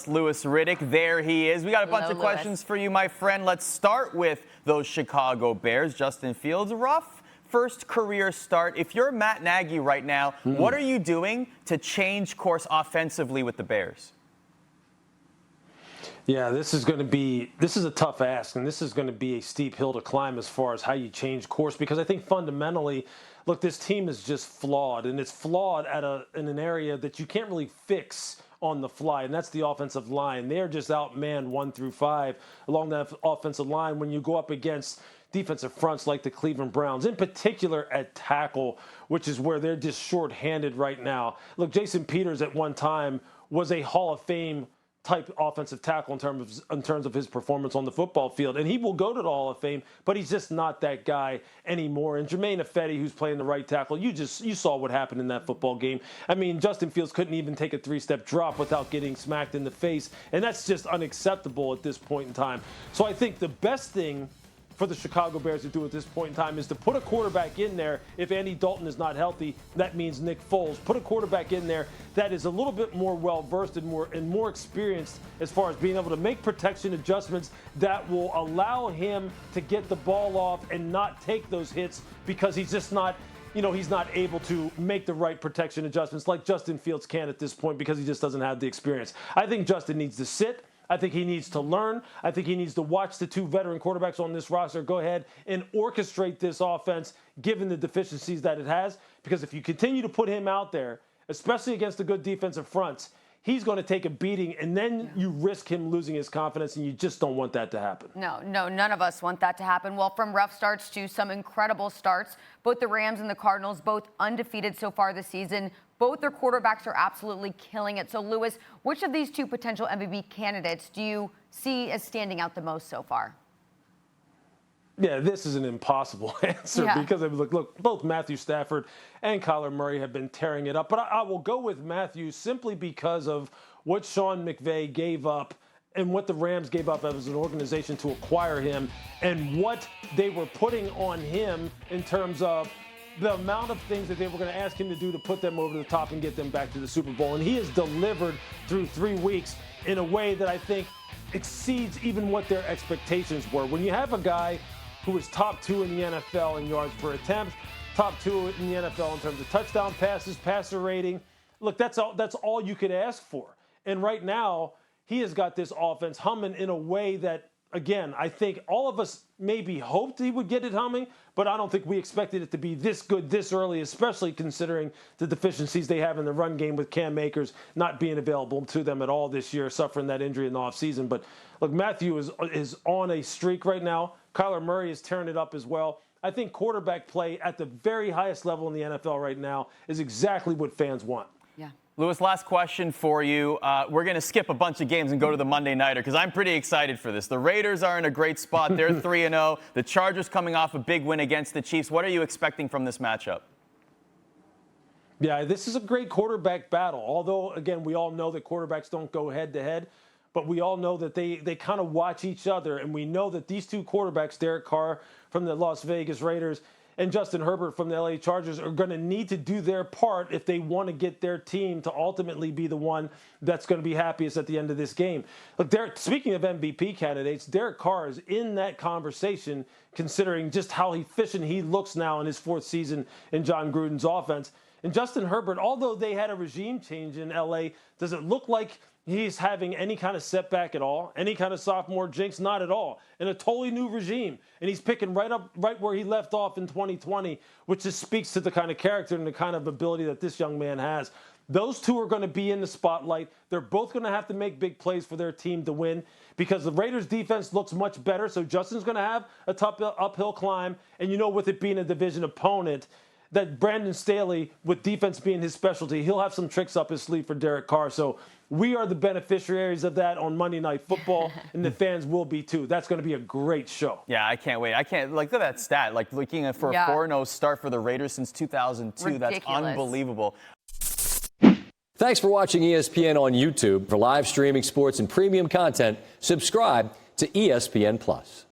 us, Louis Riddick. There he is. We got a bunch of questions for you, my friend. Let's start with those Chicago Bears. Justin Fields, rough first career start. If you're Matt Nagy right now, what are you doing to change course offensively with the Bears? Yeah, this is a tough ask, and this is going to be a steep hill to climb as far as how you change course, because I think fundamentally, look, this team is just flawed, and it's flawed in an area that you can't really fix on the fly, and that's the offensive line. They're just outmanned 1 through 5 along that offensive line when you go up against defensive fronts like the Cleveland Browns, in particular at tackle, which is where they're just shorthanded right now. Look, Jason Peters at one time was a Hall of Fame type offensive tackle in terms of his performance on the football field, and he will go to the Hall of Fame, but he's just not that guy anymore. And Jermaine Ifedi, who's playing the right tackle, you saw what happened in that football game. I mean, Justin Fields couldn't even take a 3-step drop without getting smacked in the face, and that's just unacceptable at this point in time. So I think the best thing for the Chicago Bears to do at this point in time is to put a quarterback in there. If Andy Dalton is not healthy, that means Nick Foles. Put a quarterback in there that is a little bit more well-versed and more experienced as far as being able to make protection adjustments that will allow him to get the ball off and not take those hits, because he's just not, he's not able to make the right protection adjustments like Justin Fields can at this point, because he just doesn't have the experience. I think Justin needs to sit. I think he needs to learn. I think he needs to watch the 2 veteran quarterbacks on this roster go ahead and orchestrate this offense, given the deficiencies that it has. Because if you continue to put him out there, especially against the good defensive fronts, he's going to take a beating, and then you risk him losing his confidence, and you just don't want that to happen. No, none of us want that to happen. Well, from rough starts to some incredible starts, both the Rams and the Cardinals, both undefeated so far this season. Both their quarterbacks are absolutely killing it. So, Louis, which of these 2 potential MVP candidates do you see as standing out the most so far? Yeah, this is an impossible answer because, look, both Matthew Stafford and Kyler Murray have been tearing it up. But I will go with Matthew simply because of what Sean McVay gave up and what the Rams gave up as an organization to acquire him, and what they were putting on him in terms of the amount of things that they were going to ask him to do to put them over the top and get them back to the Super Bowl. And he has delivered through 3 weeks in a way that I think exceeds even what their expectations were. When you have a guy who is top 2 in the NFL in yards per attempt, top 2 in the NFL in terms of touchdown passes, passer rating, look, that's all you could ask for. And right now, he has got this offense humming in a way that, again, I think all of us maybe hoped he would get it humming, but I don't think we expected it to be this good this early, especially considering the deficiencies they have in the run game with Cam Akers not being available to them at all this year, suffering that injury in the offseason. But look, Matthew is on a streak right now. Kyler Murray is tearing it up as well. I think quarterback play at the very highest level in the NFL right now is exactly what fans want. Yeah. Louis, last question for you. We're going to skip a bunch of games and go to the Monday Nighter because I'm pretty excited for this. The Raiders are in a great spot. They're 3-0. The Chargers coming off a big win against the Chiefs. What are you expecting from this matchup? Yeah, this is a great quarterback battle. Although, again, we all know that quarterbacks don't go head-to-head, but we all know that they kind of watch each other. And we know that these 2 quarterbacks, Derek Carr from the Las Vegas Raiders and Justin Herbert from the LA Chargers, are going to need to do their part if they want to get their team to ultimately be the one that's going to be happiest at the end of this game. Look, speaking of MVP candidates, Derek Carr is in that conversation, considering just how efficient he looks now in his 4th season in John Gruden's offense. And Justin Herbert, although they had a regime change in LA, does it look like he's having any kind of setback at all? Any kind of sophomore jinx? Not at all. In a totally new regime. And he's picking right where he left off in 2020, which just speaks to the kind of character and the kind of ability that this young man has. Those 2 are going to be in the spotlight. They're both going to have to make big plays for their team to win, because the Raiders' defense looks much better. So Justin's going to have a tough uphill climb. And with it being a division opponent, that Brandon Staley, with defense being his specialty, he'll have some tricks up his sleeve for Derek Carr. So we are the beneficiaries of that on Monday Night Football, and the fans will be too. That's going to be a great show. Yeah, I can't wait. Look at that stat. Looking for a 4-0 start for the Raiders since 2002. Ridiculous. That's unbelievable. Thanks for watching ESPN on YouTube. For live streaming sports and premium content, subscribe to ESPN+.